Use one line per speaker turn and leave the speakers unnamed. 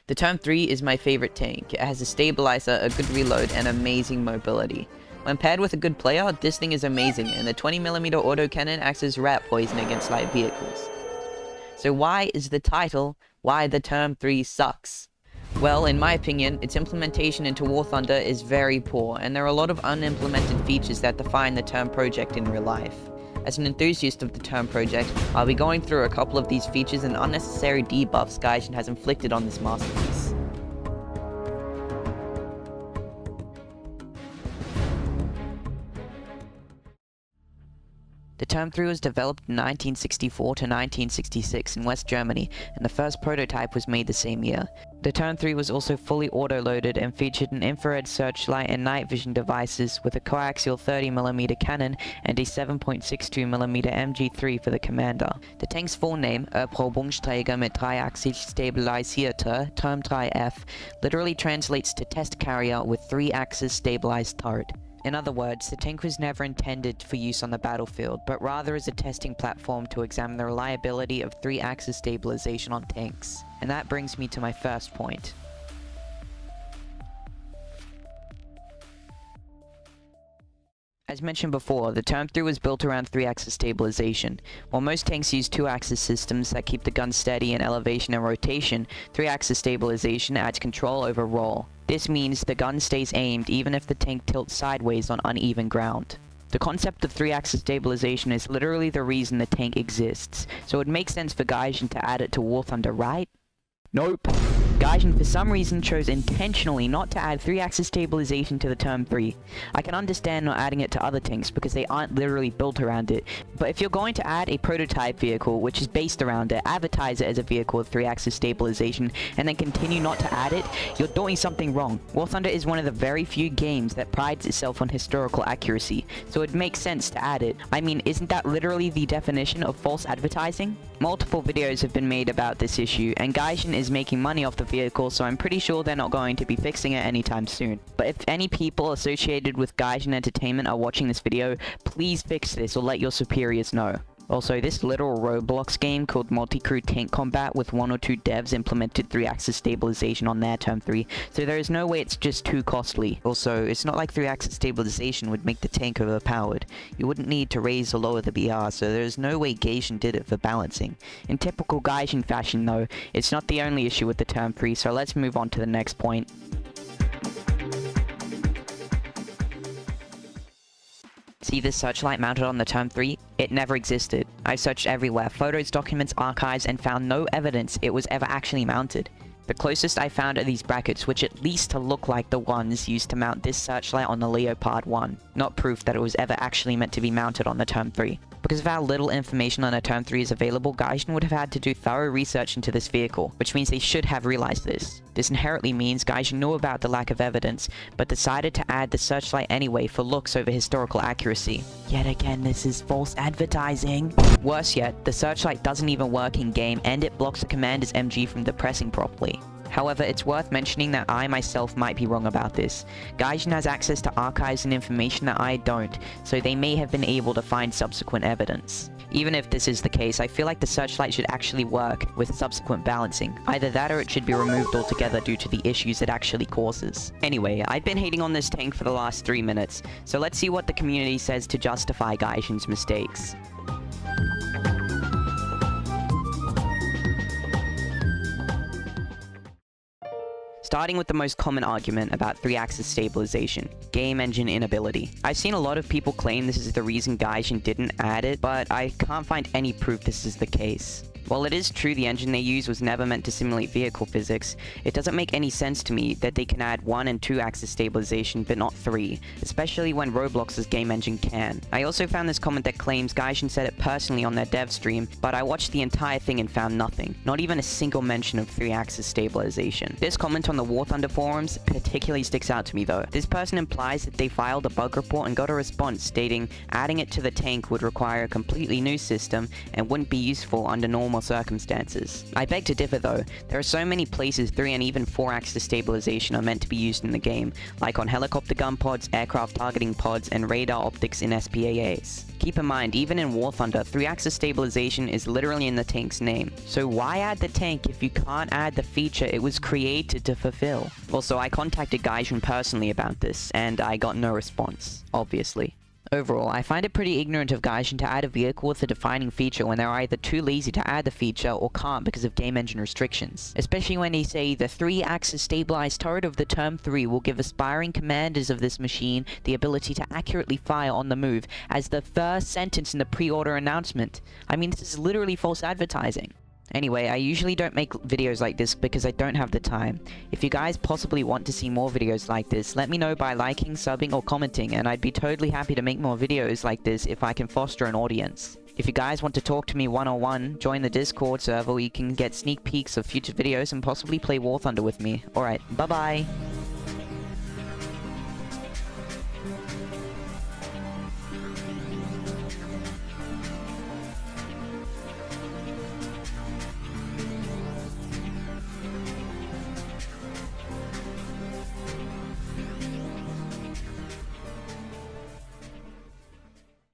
The Turm III is my favorite tank. It has a stabilizer, a good reload, and amazing mobility. When paired with a good player, this thing is amazing, and the 20mm autocannon acts as rat poison against light vehicles. So why is the title, Why the Turm III Sucks? Well, in my opinion, its implementation into War Thunder is very poor, and there are a lot of unimplemented features that define the Turm project in real life. As an enthusiast of the Turm project, I'll be going through a couple of these features and unnecessary debuffs Gaijin has inflicted on this masterpiece. The Turm III was developed in 1964 to 1966 in West Germany, and the first prototype was made the same year. The Turm III was also fully auto-loaded and featured an infrared searchlight and night vision devices with a coaxial 30mm cannon and a 7.62mm MG3 for the commander. The tank's full name, Erprobungsträger mit dreiachsig stabilisierter Turm III, literally translates to test carrier with 3-axis stabilized turret. In other words, the tank was never intended for use on the battlefield, but rather as a testing platform to examine the reliability of 3-axis stabilization on tanks. And that brings me to my first point. As mentioned before, the Turm III was built around 3-axis stabilization. While most tanks use 2-axis systems that keep the gun steady in elevation and rotation, 3-axis stabilization adds control over roll. This means the gun stays aimed even if the tank tilts sideways on uneven ground. The concept of 3-axis stabilization is literally the reason the tank exists, so it makes sense for Gaijin to add it to War Thunder, right? Nope. Gaijin for some reason chose intentionally not to add 3-axis stabilization to the Turm III. I can understand not adding it to other tanks because they aren't literally built around it, but if you're going to add a prototype vehicle which is based around it, advertise it as a vehicle with 3-axis stabilization, and then continue not to add it, you're doing something wrong. War Thunder is one of the very few games that prides itself on historical accuracy, so it makes sense to add it. I mean, isn't that literally the definition of false advertising? Multiple videos have been made about this issue, and Gaijin is making money off the vehicle, so I'm pretty sure they're not going to be fixing it anytime soon. But if any people associated with Gaijin Entertainment are watching this video, please fix this or let your superiors know. Also, this literal Roblox game called Multi-Crew Tank Combat with 1 or 2 devs implemented 3-axis stabilization on their Turm III, so there is no way it's just too costly. Also, it's not like 3-axis stabilization would make the tank overpowered. You wouldn't need to raise or lower the BR, so there is no way Gaijin did it for balancing. In typical Gaijin fashion though, it's not the only issue with the Turm III, so let's move on to the next point. See this searchlight mounted on the Turm III? It never existed. I searched everywhere, photos, documents, archives, and found no evidence it was ever actually mounted. The closest I found are these brackets, which at least look like the ones used to mount this searchlight on the Leopard 1. Not proof that it was ever actually meant to be mounted on the Turm III. Because of how little information on a Turm III is available, Gaijin would have had to do thorough research into this vehicle, which means they should have realized this. This inherently means Gaijin knew about the lack of evidence, but decided to add the searchlight anyway for looks over historical accuracy. Yet again, this is false advertising. Worse yet, the searchlight doesn't even work in-game, and it blocks the commander's MG from depressing properly. However, it's worth mentioning that I myself might be wrong about this. Gaijin has access to archives and information that I don't, so they may have been able to find subsequent evidence. Even if this is the case, I feel like the searchlight should actually work with subsequent balancing. Either that or it should be removed altogether due to the issues it actually causes. Anyway, I've been hating on this tank for the last 3 minutes, so let's see what the community says to justify Gaijin's mistakes. Starting with the most common argument about 3-axis stabilization, game engine inability. I've seen a lot of people claim this is the reason Gaijin didn't add it, but I can't find any proof this is the case. While it is true the engine they used was never meant to simulate vehicle physics, it doesn't make any sense to me that they can add 1 and 2-axis stabilization but not 3, especially when Roblox's game engine can. I also found this comment that claims Gaijin said it personally on their dev stream, but I watched the entire thing and found nothing. Not even a single mention of 3-axis stabilization. This comment on the War Thunder forums particularly sticks out to me though. This person implies that they filed a bug report and got a response stating adding it to the tank would require a completely new system and wouldn't be useful under normal normal circumstances. I beg to differ though. There are so many places 3 and even 4-axis stabilization are meant to be used in the game, like on helicopter gun pods, aircraft targeting pods, and radar optics in SPAAs. Keep in mind, even in War Thunder, 3-axis stabilization is literally in the tank's name. So why add the tank if you can't add the feature it was created to fulfill? Also, I contacted Gaijin personally about this, and I got no response, obviously. Overall, I find it pretty ignorant of Gaijin to add a vehicle with a defining feature when they're either too lazy to add the feature or can't because of game engine restrictions. Especially when they say the 3-axis stabilized turret of the Turm III will give aspiring commanders of this machine the ability to accurately fire on the move as the first sentence in the pre-order announcement. I mean, this is literally false advertising. Anyway, I usually don't make videos like this because I don't have the time. If you guys possibly want to see more videos like this, let me know by liking, subbing, or commenting, and I'd be totally happy to make more videos like this if I can foster an audience. If you guys want to talk to me one-on-one, join the Discord server where you can get sneak peeks of future videos and possibly play War Thunder with me. Alright, bye-bye!